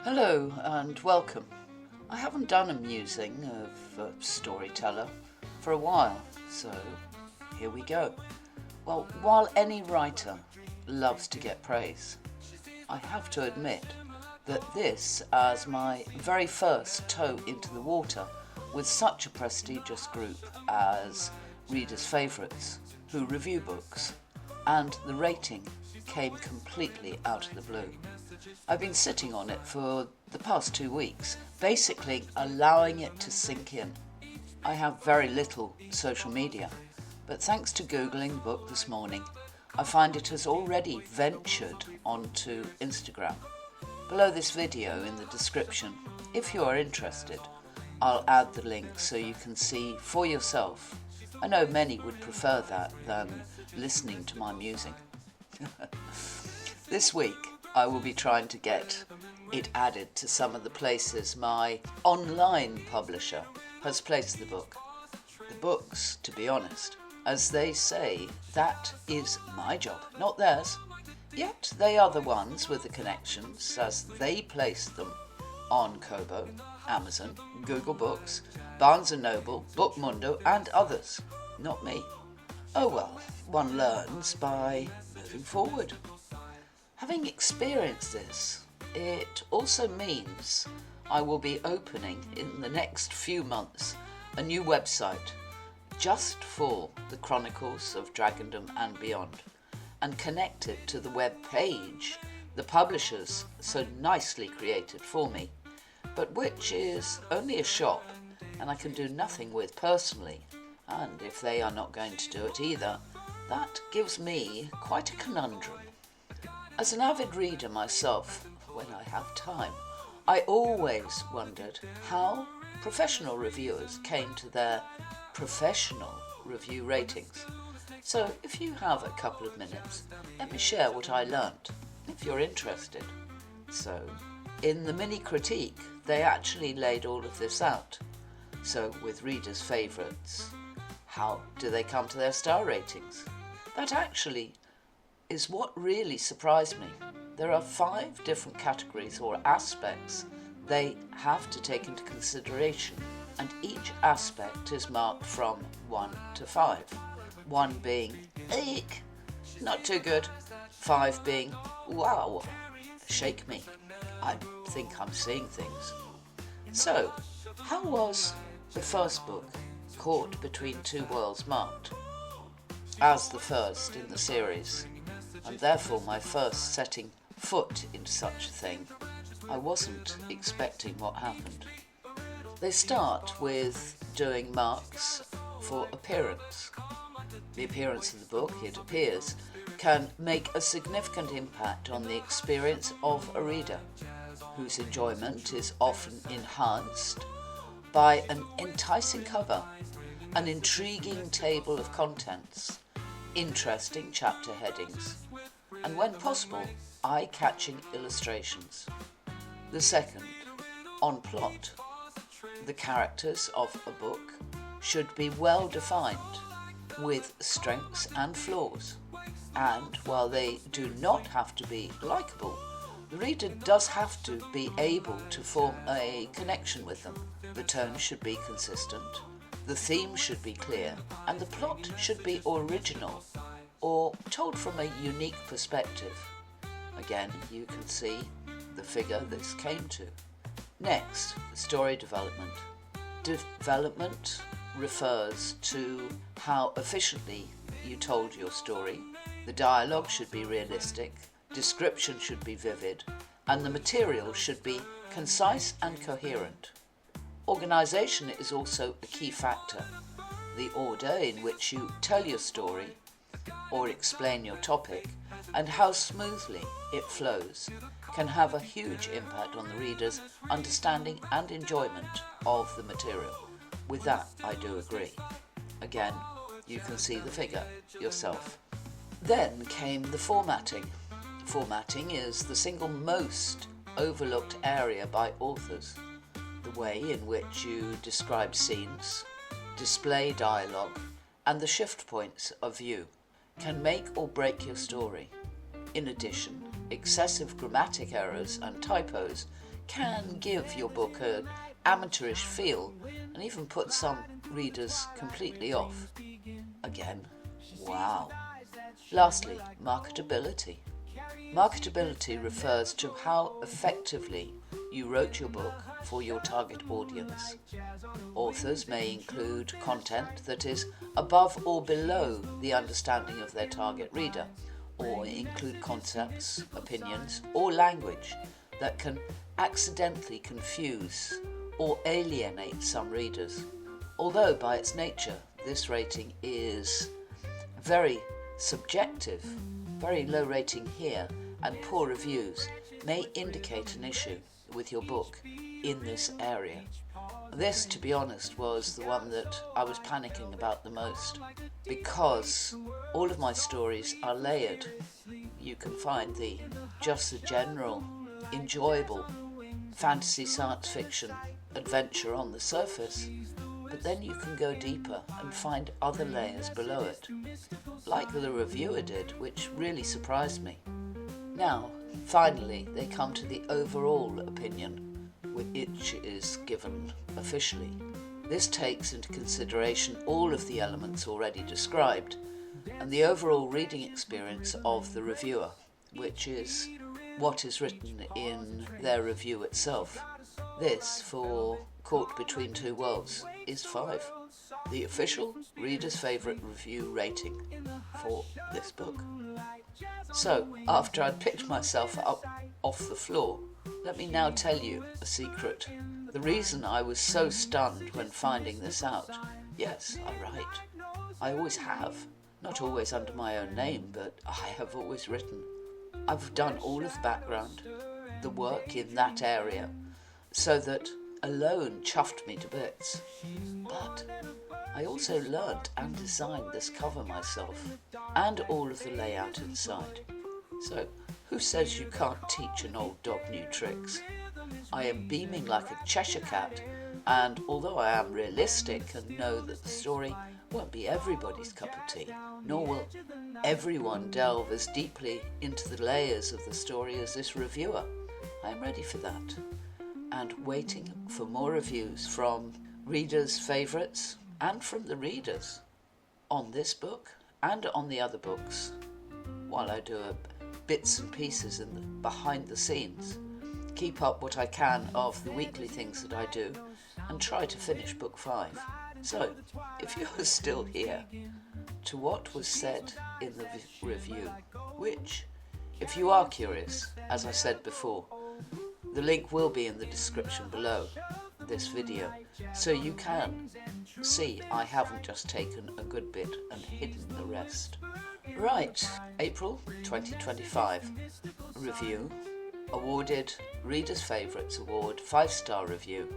Hello and welcome. I haven't done a musing of a storyteller for a while, so here we go. Well, while any writer loves to get praise, I have to admit that this, as my very first toe into the water with such a prestigious group as Readers' Favourites, who review books, and the rating came completely out of the blue. I've been sitting on it for the past 2 weeks, basically allowing it to sink in. I have very little social media, but thanks to Googling the book this morning, I find it has already ventured onto Instagram. Below this video in the description, if you are interested, I'll add the link so you can see for yourself. I know many would prefer that than listening to my musing. This week, I will be trying to get it added to some of the places my online publisher has placed the book. The books, to be honest, as they say, that is my job, not theirs. Yet they are the ones with the connections, as they place them on Kobo, Amazon, Google Books, Barnes & Noble, Bookmundo and others, not me. Oh well, one learns by moving forward. Having experienced this, it also means I will be opening in the next few months a new website just for the Chronicles of Dragondom and Beyond, and connect it to the web page the publishers so nicely created for me, but which is only a shop and I can do nothing with personally, and if they are not going to do it either, that gives me quite a conundrum. As an avid reader myself, when I have time, I always wondered how professional reviewers came to their professional review ratings. So if you have a couple of minutes, let me share what I learnt, if you're interested. So, in the mini critique, they actually laid all of this out. So with Readers' Favourites, how do they come to their star ratings? That actually is what really surprised me. There are 5 different categories or aspects they have to take into consideration, and each aspect is marked from 1 to 5. 1 being, eek, not too good. 5 being, wow, shake me. I think I'm seeing things. So, how was the first book, Caught Between Two Worlds, marked? As the first in the series, and therefore my first setting foot into such a thing, I wasn't expecting what happened. They start with doing marks for appearance. The appearance of the book, it appears, can make a significant impact on the experience of a reader, whose enjoyment is often enhanced by an enticing cover, an intriguing table of contents, interesting chapter headings, and when possible, eye-catching illustrations. The second, on plot. The characters of a book should be well defined, with strengths and flaws, and while they do not have to be likeable, the reader does have to be able to form a connection with them. The tone should be consistent, the theme should be clear, and the plot should be original or told from a unique perspective. Again, you can see the figure this came to. Next, story development. Development refers to how efficiently you told your story. The dialogue should be realistic, description should be vivid, and the material should be concise and coherent. Organisation is also a key factor. The order in which you tell your story or explain your topic and how smoothly it flows can have a huge impact on the reader's understanding and enjoyment of the material. With that, I do agree. Again, you can see the figure yourself. Then came the formatting. Formatting is the single most overlooked area by authors. The way in which you describe scenes, display dialogue, and the shift points of view can make or break your story. In addition, excessive grammatic errors and typos can give your book an amateurish feel and even put some readers completely off. Again, wow. Lastly, marketability. Marketability refers to how effectively you wrote your book for your target audience. Authors may include content that is above or below the understanding of their target reader, or include concepts, opinions, or language that can accidentally confuse or alienate some readers. Although by its nature this rating is very subjective, very low rating here and poor reviews may indicate an issue with your book in this area. This, to be honest, was the one that I was panicking about the most, because all of my stories are layered. You can find just the general, enjoyable fantasy, science fiction, adventure on the surface, but then you can go deeper and find other layers below it, like the reviewer did, which really surprised me. Now, finally, they come to the overall opinion, which is given officially. This takes into consideration all of the elements already described and the overall reading experience of the reviewer, which is what is written in their review itself. This, for Caught Between Two Worlds, is 5, the official reader's favourite review rating for this book. So, after I'd picked myself up off the floor, let me now tell you a secret. The reason I was so stunned when finding this out, yes, I write. I always have. Not always under my own name, but I have always written. I've done all of the background, the work in that area, so that alone chuffed me to bits. But I also learnt and designed this cover myself, and all of the layout inside. So, who says you can't teach an old dog new tricks? I am beaming like a Cheshire cat, and although I am realistic and know that the story won't be everybody's cup of tea, nor will everyone delve as deeply into the layers of the story as this reviewer, I am ready for that, and waiting for more reviews from readers' favourites and from the readers on this book and on the other books, while I do bits and pieces in the behind the scenes, keep up what I can of the weekly things that I do, and try to finish book 5. So, if you're still here, to what was said in the review, which, if you are curious, as I said before, the link will be in the description below this video, so you can see I haven't just taken a good bit and hidden the rest. Right, April 2025 review, awarded Reader's Favourites Award, 5-star review,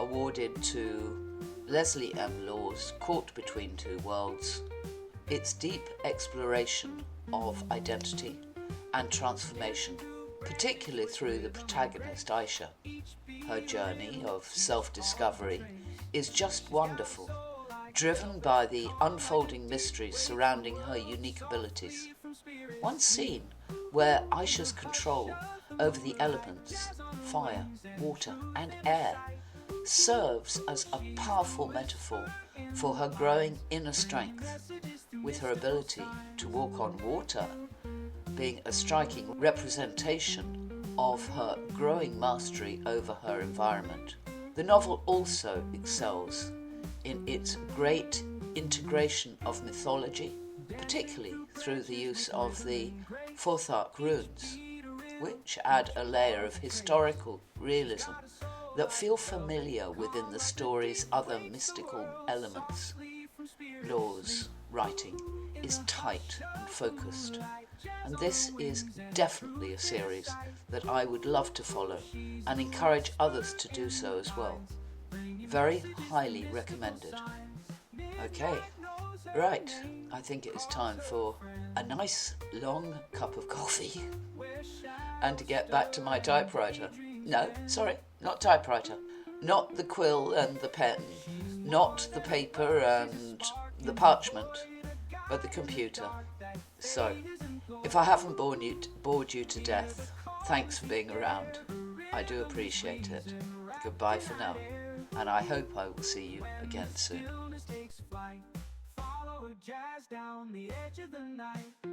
awarded to Leslie M. Law's Caught Between Two Worlds. Its deep exploration of identity and transformation, particularly through the protagonist Aisha. Her journey of self-discovery is just wonderful, driven by the unfolding mysteries surrounding her unique abilities. One scene where Aisha's control over the elements, fire, water and air, serves as a powerful metaphor for her growing inner strength, with her ability to walk on water being a striking representation of her growing mastery over her environment. The novel also excels in its great integration of mythology, particularly through the use of the Forthark runes, which add a layer of historical realism that feel familiar within the story's other mystical elements. Law's writing is tight and focused, and this is definitely a series that I would love to follow and encourage others to do so as well. Very highly recommended. Okay, right, I think it is time for a nice long cup of coffee and to get back to my typewriter. No, sorry, not typewriter. Not the quill and the pen, not the paper and the parchment, but the computer. So, if I haven't bored you to death, thanks for being around. I do appreciate it. Goodbye for now, and I hope I will see you again soon. Follow a jazz down the edge of the night.